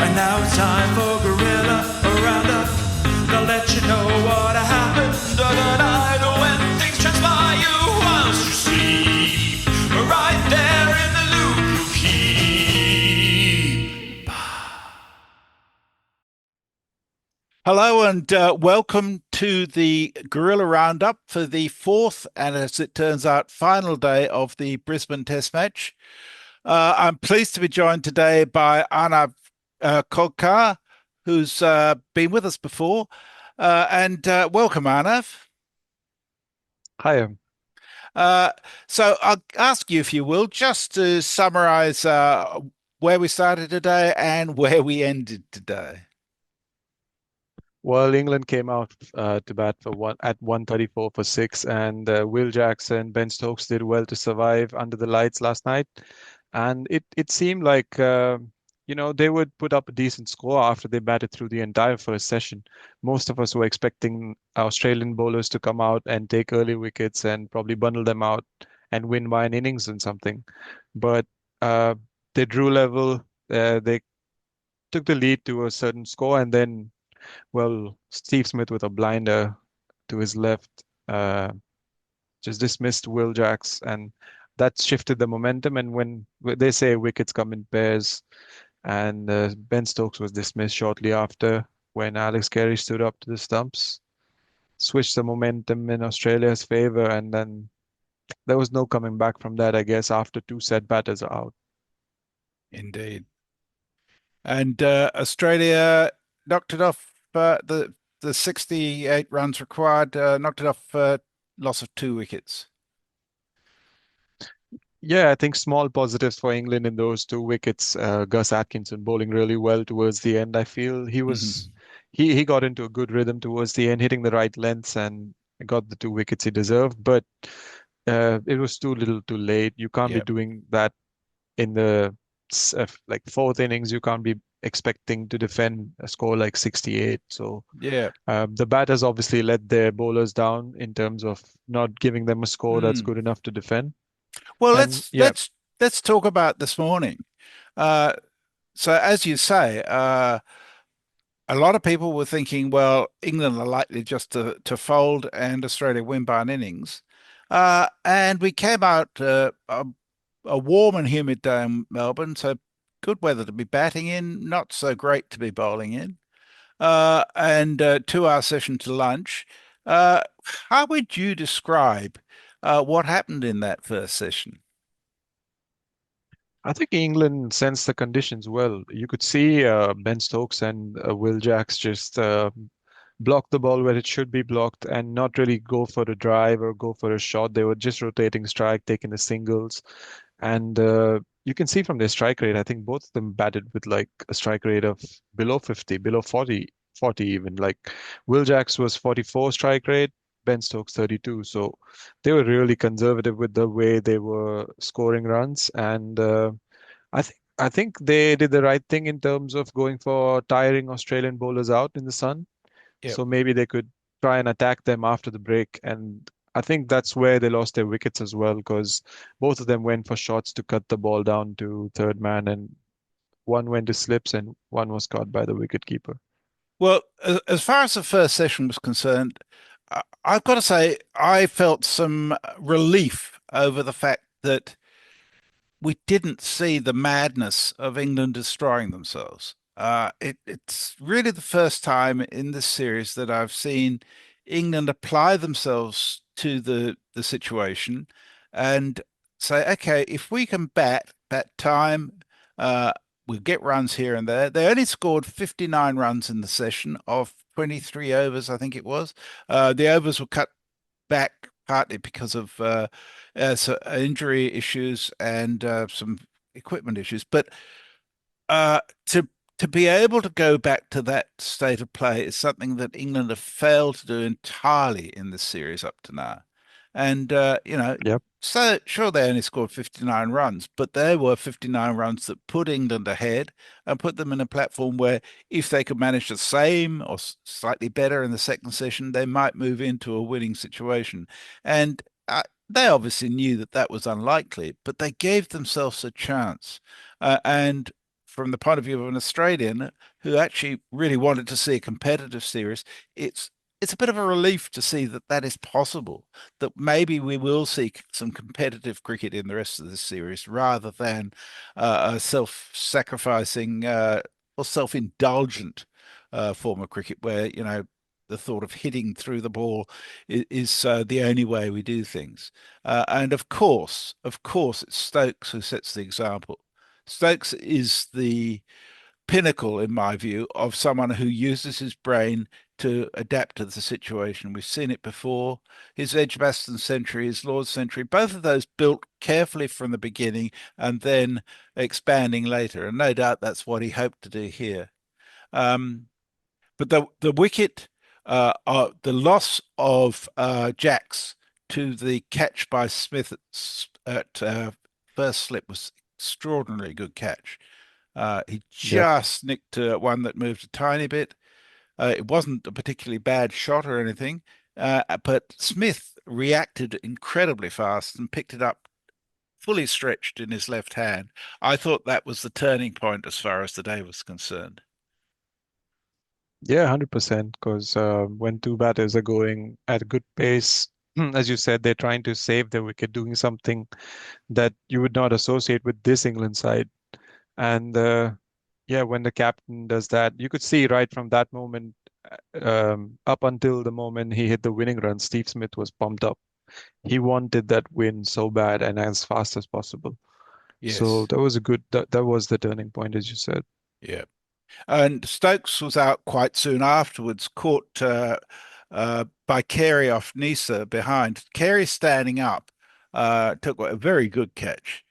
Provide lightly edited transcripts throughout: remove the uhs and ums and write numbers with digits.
And now it's time for Guerilla Roundup. They'll let you know what happened overnight when things transpire you whilst you sleep. Right there in the loop you keep. Hello and welcome to the Guerilla Roundup for the fourth and, as it turns out, final day of the Brisbane Test match. I'm pleased to be joined today by Arnav Kolkar, who's been with us before. And welcome, Arnav. Hi. Uh, so I'll ask you, if you will, just to summarize where we started today and where we ended today. Well, England came out to bat for one at 134 for six, and Will Jackson, Ben Stokes did well to survive under the lights last night. And it seemed like they would put up a decent score after they batted through the entire first session. Most of us were expecting Australian bowlers to come out and take early wickets and probably bundle them out and win by an innings and something. But uh, they drew level. They took the lead to a certain score, and then, well, Steve Smith with a blinder to his left just dismissed Will Jacks, and that shifted the momentum. And when they say wickets come in pairs, and Ben Stokes was dismissed shortly after when Alex Carey stood up to the stumps, switched the momentum in Australia's favor, and then there was no coming back from that, I guess, after two set batters are out. Indeed. And Australia knocked it off the 68 runs required, knocked it off loss of 2 wickets. Yeah, I think small positives for England in those two wickets. Gus Atkinson bowling really well towards the end. I feel Mhm. he got into a good rhythm towards the end, hitting the right lengths and got the two wickets he deserved. But it was too little, too late. You can't be Yeah. doing that in the like fourth innings. You can't be expecting to defend a score like 68. So Yeah. the batters obviously let their bowlers down in terms of not giving them a score that's Mm. good enough to defend. Well, And let's yeah. let's let's talk about this morning. Uh, so as you say, a lot of people were thinking, well, England are likely just to fold and Australia win by an innings. And we came out a warm and humid day in Melbourne, so good weather to be batting in, not so great to be bowling in. And 2 hour session to lunch. Uh, how would you describe what happened in that first session? I think England sensed the conditions well. You could see Ben Stokes and Will Jacks just block the ball where it should be blocked and not really go for a drive or go for a shot. They were just rotating strike, taking the singles. And you can see from their strike rate, I think both of them batted with like a strike rate of below 50, below 40 even. Like Will Jacks was 44 strike rate, Ben Stokes 32. So they were really conservative with the way they were scoring runs. And I think they did the right thing in terms of going for tiring Australian bowlers out in the sun. Yep. So maybe they could try and attack them after the break. And I think that's where they lost their wickets as well, because both of them went for shots to cut the ball down to third man, and one went to slips and one was caught by the wicketkeeper. Well, as far as the first session was concerned, I've got to say I felt some relief over the fact that we didn't see the madness of England destroying themselves. It's really the first time in this series that I've seen England apply themselves to the situation and say, okay, if we can bat time, uh, we'll get runs here and there. They only scored 59 runs in the session of 23 overs, I think it was. The overs were cut back partly because of injury issues and some equipment issues. But uh, to to be able to go back to that state of play is something that England have failed to do entirely in this series up to now. And Yep. so sure they only scored 59 runs, but there were 59 runs that put England ahead and put them in a platform where if they could manage the same or slightly better in the second session, they might move into a winning situation. And they obviously knew that that was unlikely, but they gave themselves a chance. And from the point of view of an Australian who actually really wanted to see a competitive series, it's it's a bit of a relief to see that that is possible, that maybe we will see some competitive cricket in the rest of this series rather than a self-sacrificing or self-indulgent form of cricket where, the thought of hitting through the ball is the only way we do things. And of course, it's Stokes who sets the example. Stokes is the pinnacle, in my view, of someone who uses his brain to adapt to the situation. We've seen it before. His Edgbaston century, his Lord's century, both of those built carefully from the beginning and then expanding later. And no doubt that's what he hoped to do here. Um, but the wicket, the loss of Jacks to the catch by Smith at first slip was extraordinarily good catch. He Yep. just nicked one that moved a tiny bit. It wasn't a particularly bad shot or anything, but Smith reacted incredibly fast and picked it up fully stretched in his left hand. I thought that was the turning point as far as the day was concerned. Yeah, 100%. Because when two batters are going at a good pace, as you said, they're trying to save their wicket, doing something that you would not associate with this England side. And yeah, when the captain does that, you could see right from that moment up until the moment he hit the winning run, Steve Smith was pumped up. He wanted that win so bad and as fast as possible. So Yes. that was a good, that was the turning point, as you said. Yeah. And Stokes was out quite soon afterwards, caught by Carey off Nisa behind. Carey standing up took a very good catch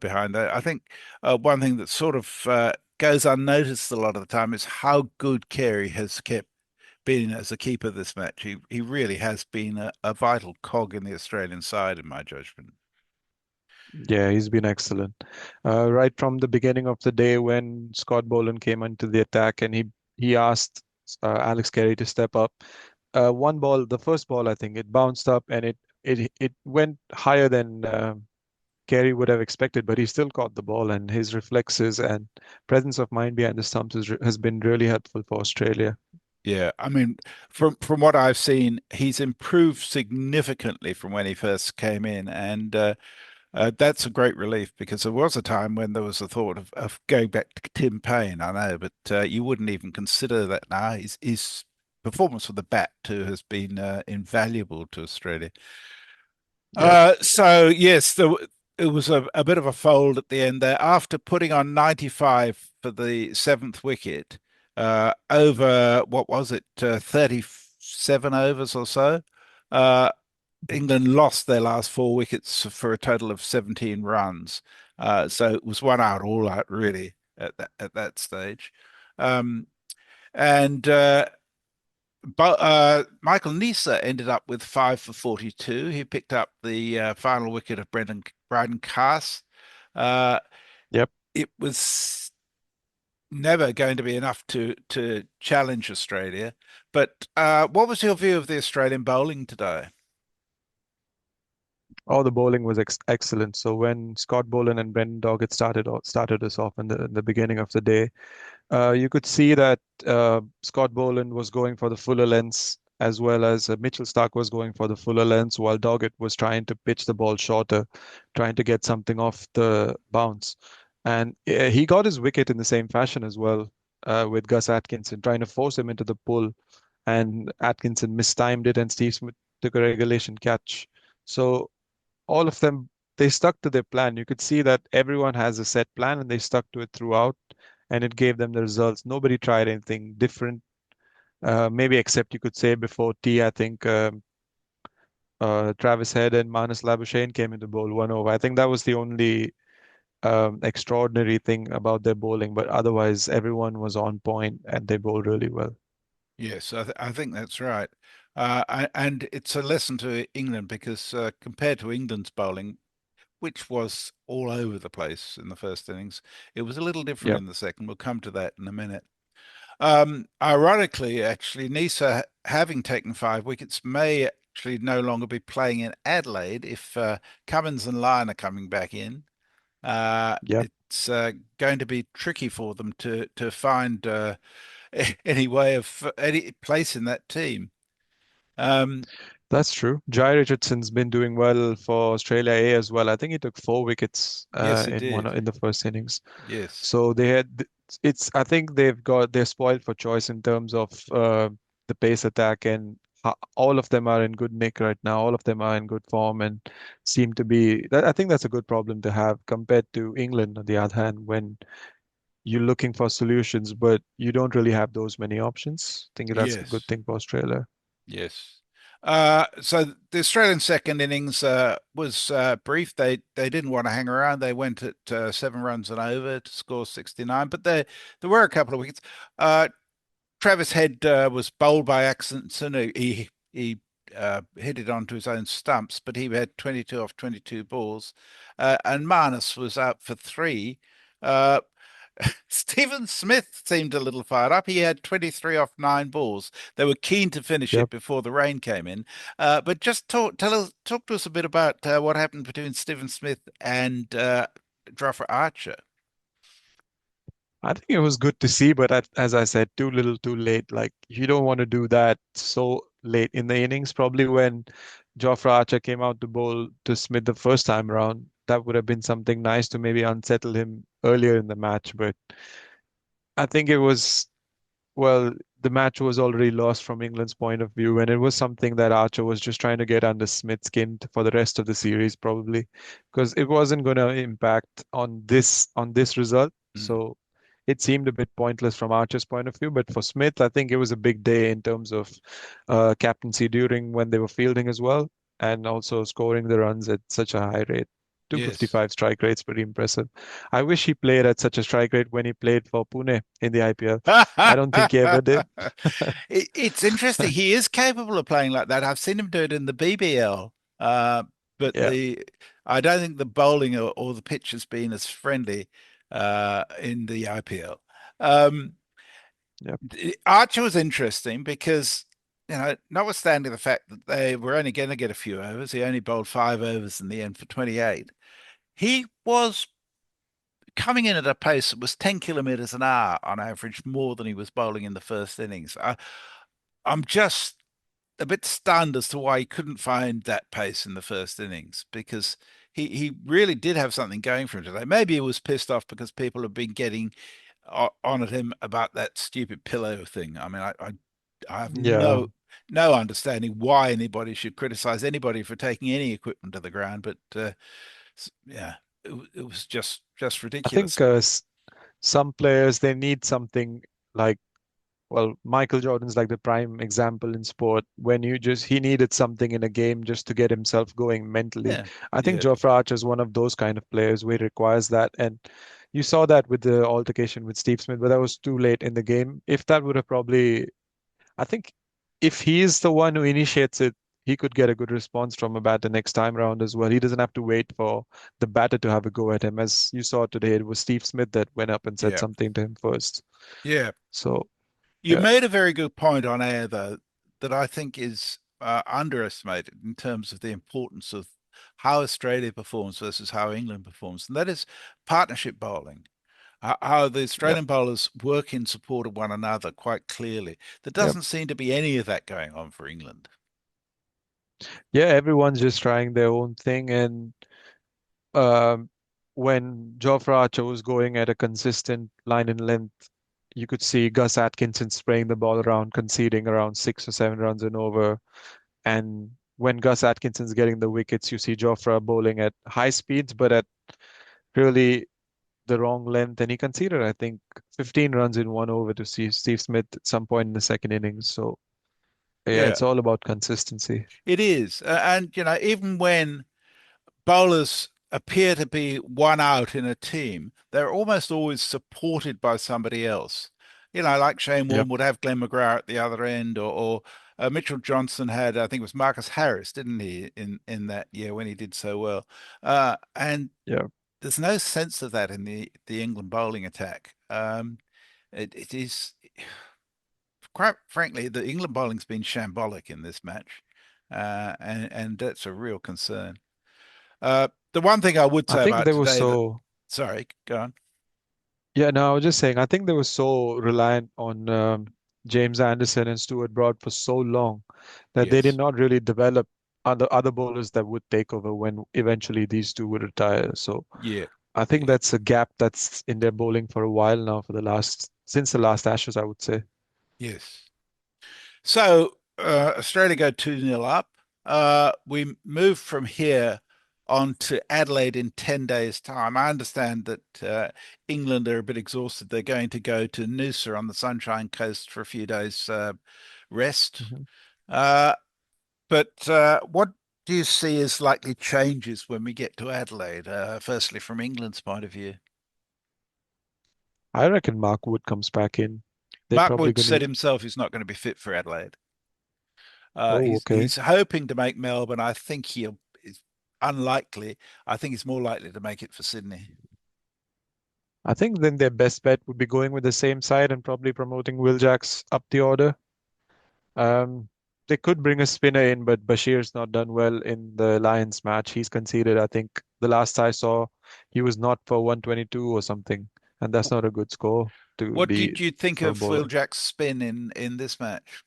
behind that. I think one thing that sort of goes unnoticed a lot of the time is how good Carey has kept being as a keeper this match. He really has been a vital cog in the Australian side, in my judgment. Yeah, he's been excellent. Right from the beginning of the day when Scott Boland came into the attack and he asked Alex Carey to step up. One ball, the first ball, I think it bounced up and it went higher than Carey would have expected, but he still caught the ball and his reflexes and presence of mind behind the stumps has been really helpful for Australia. Yeah, I mean, from what I've seen, he's improved significantly from when he first came in, and that's a great relief because there was a time when there was a thought of going back to Tim Payne. I know, but you wouldn't even consider that now. His performance with the bat too has been invaluable to Australia. Yep, So yes, it was a bit of a fold at the end there. After putting on 95 for the seventh wicket, over what was it, 37 overs or so, uh, England lost their last four wickets for a total of 17 runs. So it was one out, all out, really, at that stage. Um, and but Michael Nisa ended up with 5 for 42. He picked up the final wicket of Brendan Cass. Uh, yep. it was never going to be enough to challenge Australia. But what was your view of the Australian bowling today? Oh, the bowling was excellent. So when Scott Boland and Brendan Doggett started us off in the beginning of the day, you could see that Scott Boland was going for the fuller lengths as well as Mitchell Starc was going for the fuller lengths while Doggett was trying to pitch the ball shorter, trying to get something off the bounce. And he got his wicket in the same fashion as well with Gus Atkinson, trying to force him into the pull. And Atkinson mistimed it and Steve Smith took a regulation catch. So all of them, they stuck to their plan. You could see that everyone has a set plan and they stuck to it throughout, and it gave them the results. Nobody tried anything different, maybe except you could say before tea, I think Travis Head and Manas Labuschagne came into bowl one over. I think that was the only extraordinary thing about their bowling, but otherwise everyone was on point and they bowled really well. Yes, I think that's right. And it's a lesson to England because compared to England's bowling, which was all over the place in the first innings, it was a little different Yep. in the second. We'll come to that in a minute. Ironically, actually, Nisa, having taken 5 wickets, may actually no longer be playing in Adelaide if Cummins and Lyon are coming back in. Uh, Yep. it's going to be tricky for them to find any way of any place in that team. Um, That's true. Jai Richardson's been doing well for Australia A as well. I think he took 4 wickets yes, he in one did. in the first innings. Yes, So they had it's I think they're spoiled for choice in terms of the pace attack, and all of them are in good nick right now. All of them are in good form and seem to be I think that's a good problem to have compared to England on the other hand, when you're looking for solutions, but you don't really have those many options. I think that's a good yes, thing for Australia. yes. So the Australian second innings was brief. They didn't want to hang around. They went at 7 runs and over to score 69, but there were a couple of wickets. Travis Head was bowled by accident. So no, he hit it onto his own stumps, but he had 22 off 22 balls, and Marnus was out for three. Uh, Stephen Smith seemed a little fired up. He had 23 off 9 balls. They were keen to finish it Yep. before the rain came in. But just talk to us a bit about what happened between Stephen Smith and Jofra Archer. I think it was good to see, but as I said, too little, too late. Like you don't want to do that so late in the innings. Probably when Jofra Archer came out to bowl to Smith the first time around, that would have been something nice to maybe unsettle him earlier in the match. But I think it was well, the match was already lost from England's point of view, and it was something that Archer was just trying to get under Smith's skin for the rest of the series, probably, because it wasn't going to impact on this result. Mm. So it seemed a bit pointless from Archer's point of view. But for Smith, I think it was a big day in terms of captaincy during when they were fielding as well, and also scoring the runs at such a high rate. Yes. 255 strike rate's pretty impressive. I wish he played at such a strike rate when he played for Pune in the IPL. I don't think he ever did. It's interesting. He is capable of playing like that. I've seen him do it in the BBL, but Yeah, I don't think the bowling or the pitch has been as friendly in the IPL. Um, yeah, Archer was interesting because, notwithstanding the fact that they were only going to get a few overs, he only bowled 5 overs in the end for 28. He was coming in at a pace that was 10 kilometers an hour on average, more than he was bowling in the first innings. I'm just a bit stunned as to why he couldn't find that pace in the first innings, because he really did have something going for him today. Maybe he was pissed off because people have been getting on at him about that stupid pillow thing. I mean, I have yeah. no understanding why anybody should criticize anybody for taking any equipment to the ground, but yeah, it was just I ridiculous. think some players they need something like well, Michael Jordan's like the prime example in sport when he needed something in a game just to get himself going mentally. Yeah, I think yeah, Jofra Archer is one of those kind of players where he requires that, and you saw that with the altercation with Steve Smith, but that was too late in the game. If that would have probably I think if he's the one who initiates it, he could get a good response from a batter next time round as well. He doesn't have to wait for the batter to have a go at him. As you saw today, it was Steve Smith that went up and said yeah, something to him first. yeah. So, You yeah, made a very good point on air, though, that I think is underestimated in terms of the importance of how Australia performs versus how England performs, and that is partnership bowling. How the yeah, Australian bowlers work in support of one another quite clearly. There yeah. doesn't seem to be any of that going on for England. Yeah, everyone's just trying their own thing. And um, when Jofra Archer was going at a consistent line and length, you could see Gus Atkinson spraying the ball around, conceding around 6 or 7 runs and over. And when Gus Atkinson's getting the wickets, you see Jofra bowling at high speeds, but at really the wrong length. And he conceded, I think, 15 runs in 1 over to see Steve Smith at some point in the second innings. So, yeah, Yeah, it's all about consistency. it is. And, even when bowlers appear to be one out in a team, they're almost always supported by somebody else. Like Shane Yep, Warne would have Glenn McGrath at the other end, or Mitchell Johnson had, I think it was Marcus Harris, didn't he, in that year when he did so well? And yeah. there's no sense of that in the England bowling attack. It is quite frankly, the England bowling's been shambolic in this match, and that's a real concern. The one thing I would I say think about they were today that so. Sorry, go on. Yeah, no, I was just saying, I think they were so reliant on James Anderson and Stuart Broad for so long that they did Yes. not really develop other bowlers that would take over when eventually these two would retire. So Yeah. I think Yeah. that's a gap that's in their bowling for a while now, for the last since the last Ashes, I would say. Yes. So Australia go 2-0 up. We move from here on to Adelaide in 10 days' time. I understand that England are a bit exhausted. They're going to go to Noosa on the Sunshine Coast for a few days rest. Mhm. Uh, but what do you see as likely changes when we get to Adelaide? Firstly, from England's point of view. I reckon Mark Wood comes back in. They're Mark probably Wood going said to. himself he's not going to be fit for Adelaide. Oh, okay. He's hoping to make Melbourne. I think he'll. It's unlikely. I think he's more likely to make it for Sydney. I think then their best bet would be going with the same side and probably promoting Will Jacks up the order. Um, they could bring a spinner in, but Bashir's not done well in the Lions match. He's conceded, I think, the last I saw, he was not for 122 or something, and that's not a good score to What be did you think for a of Will bowler. Jack's spin in this match?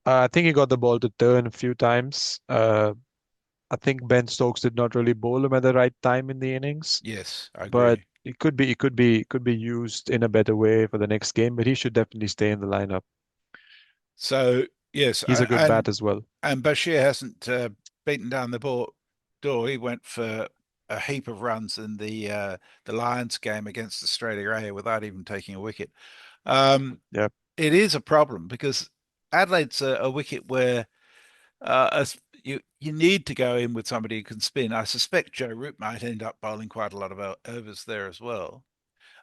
I think he got the ball to turn a few times. I think Ben Stokes did not really bowl him at the right time in the innings, Yes, I but agree. it could be used in a better way for the next game. But he should definitely stay in the lineup. So yes, He's a good bat as well. and Bashir hasn't beaten down the door. He went for a heap of runs in the Lions game against Australia A without even taking a wicket. Um, Yeah, it is a problem because Adelaide's a wicket where as you need to go in with somebody who can spin. I suspect Joe Root might end up bowling quite a lot of overs there as well.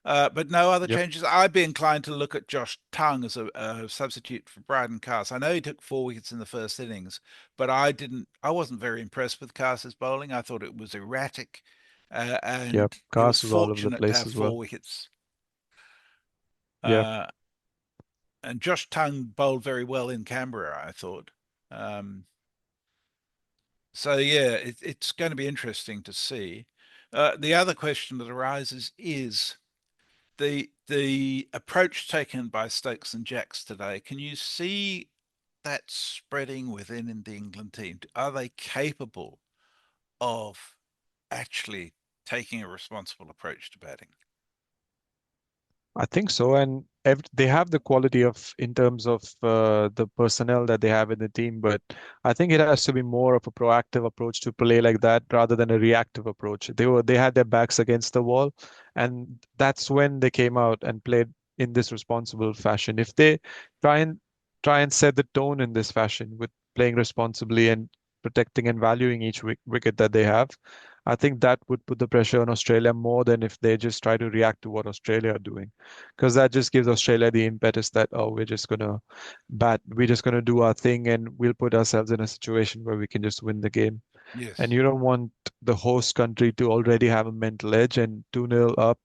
But no other yep, changes. I'd be inclined to look at Josh Tongue as a substitute for Brydon Cast. I know he took 4 wickets in the first innings, but I didn't. I wasn't very impressed with Cast's bowling. I thought it was erratic, yep. and he was Cast was all over the fortunate to place have as four well. wickets. Yeah, Uh, and Josh Tongue bowled very well in Canberra, I thought. Um, So yeah, it's going to be interesting to see. The other question that arises is the approach taken by Stokes and Jacks today. Can you see that spreading within the England team? Are they capable of actually taking a responsible approach to batting? I think so. And they have the quality of in terms of the personnel that they have in the team, but I think it has to be more of a proactive approach to play like that rather than a reactive approach. They had their backs against the wall, and that's when they came out and played in this responsible fashion. If they try and try and set the tone in this fashion with playing responsibly and protecting and valuing each wicket that they have, I think that would put the pressure on Australia more than if they just try to react to what Australia are doing, because that just gives Australia the impetus that, oh, we're just gonna do our thing, and we'll put ourselves in a situation where we can just win the game. And Yes, you don't want the host country to already have a mental edge and 2-0 up.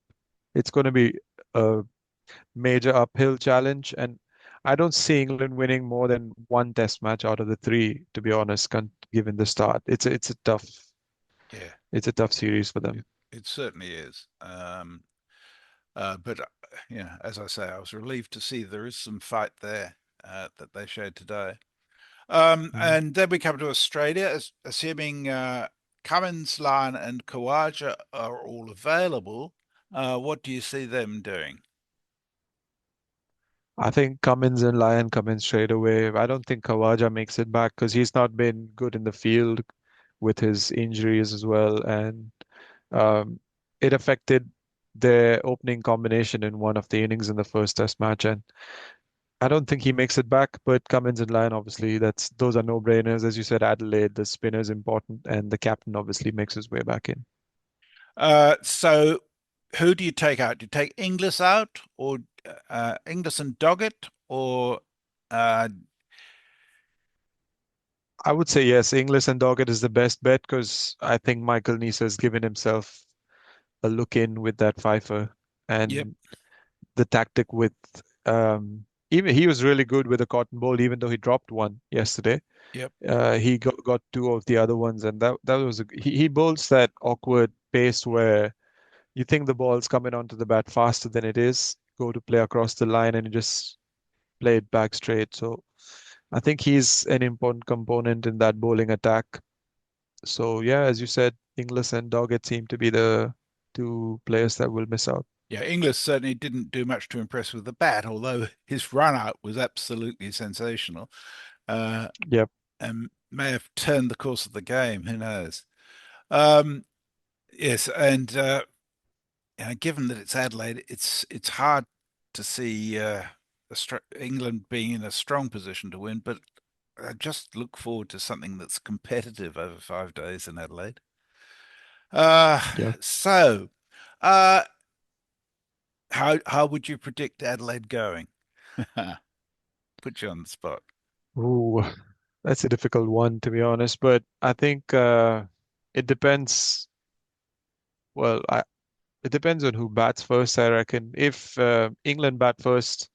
It's going to be a major uphill challenge, and I don't see England winning more than one Test match out of the three, to be honest, given the start. yeah, It's a tough series for it, them. it certainly is. But as I say, I was relieved to see there is some fight there that they showed today. Mm. And then we come to Australia, assuming Cummins, Lyon, and Kawaja are all available. What do you see them doing? I think Cummins and Lyon come in straight away. I don't think Kawaja makes it back because he's not been good in the field with his injuries as well, and um, it affected their opening combination in one of the innings in the first Test match. And I don't think he makes it back. But Cummins and Lyon, obviously, that's those are no-brainers. As you said, Adelaide, the spinner is important, and the captain obviously makes his way back in. So who do you take out? Do you take Inglis out or Inglis and Doggett or uh, I would say yes, Inglis and Doggett is the best bet because I think Michael Neser has given himself a look in with that fifer, yep, and the tactic with even he was really good with a cotton ball, even though he dropped one yesterday. yep, He got two of the other ones, and that was he bowls that awkward pace where you think the ball's coming onto the bat faster than it is, go to play across the line and you just play it back straight. So I think he's an important component in that bowling attack. So yeah, as you said, Inglis and Doggett seem to be the two players that will miss out. Yeah, Inglis certainly didn't do much to impress with the bat, although his run out was absolutely sensational. Yep. And may have turned the course of the game. Who knows? Um, yes, and given that it's Adelaide, it's hard to see England being in a strong position to win, but I just look forward to something that's competitive over 5 days in Adelaide. Yeah. So, how would you predict Adelaide going? Put you on the spot. Ooh, that's a difficult one to be honest, but I think it depends. Well, it depends on who bats first, I reckon. If England bat first,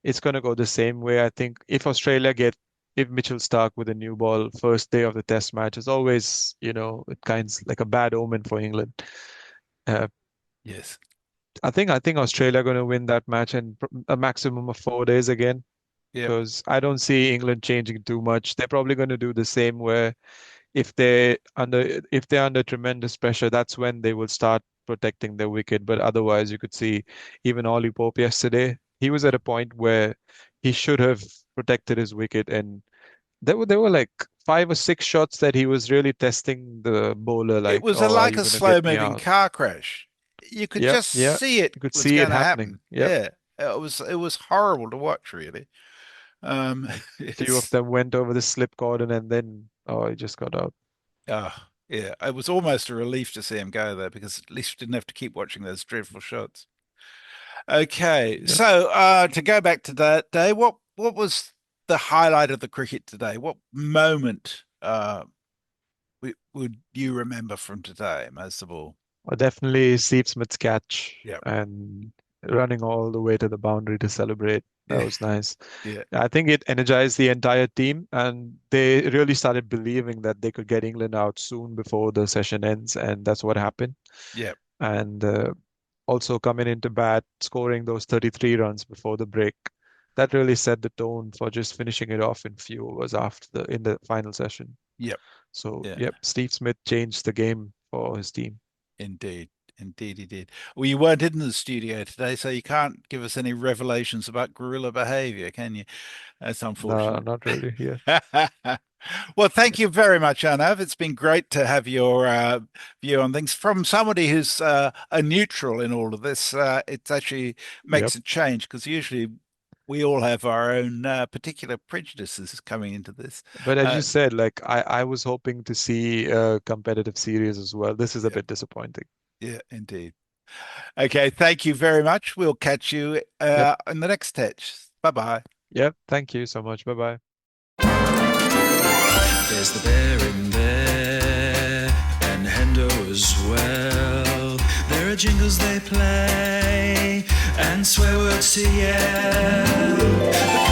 it's going to go the same way. I think if Mitchell Stark with a new ball first day of the test match, it's always, it kinds like a bad omen for England. Uh, Yes. I think Australia are going to win that match in a maximum of 4 days again, Yep. because I don't see England changing too much. They're probably going to do the same where if they're under tremendous pressure, that's when they will start protecting their wicket. But otherwise, you could see even Ollie Pope yesterday, he was at a point where he should have protected his wicket, and there were like 5 or 6 shots that he was really testing the bowler, It like, was "Oh, are like you a going to get me slow-moving out?" car crash. You could Yep, just yeah, see it you could was see it going to happening. happen. Yep, Yeah, it was horrible to watch, really. Um, few of it's them went over the slip cordon, and then he just got out. oh yeah, it was almost a relief to see him go there because at least we didn't have to keep watching those dreadful shots. Okay, Yep. so to go back to that day, what was the highlight of the cricket today? What moment would you remember from today most of all? Well, definitely Steve Smith's catch Yeah, and running all the way to the boundary to celebrate. That yeah, was nice. yeah, I think it energized the entire team, and they really started believing that they could get England out soon before the session ends, and that's what happened. yeah, And also coming into bat, scoring those 33 runs before the break, that really set the tone for just finishing it off in few overs in the final session. yeah, So, yeah. yep, Steve Smith changed the game for his team. Indeed. Indeed, he did. Well, you weren't in the studio today, so you can't give us any revelations about guerrilla behavior, can you? That's No, unfortunate. not really. Yeah. Well, thank you very much, Arnav. It's been great to have your view on things from somebody who's a neutral in all of this. It actually Yep. makes a change because usually we all have our own particular prejudices coming into this. But as you Uh, said, like I was hoping to see a competitive series as well. This is a yeah, bit disappointing. yeah, indeed. Okay, thank you very much. We'll catch you Yep. in the next touch. Bye bye. Yep. Thank you so much. Bye bye. There's the bear in there, and Hendo as well. There are jingles they play, and swear words to yell.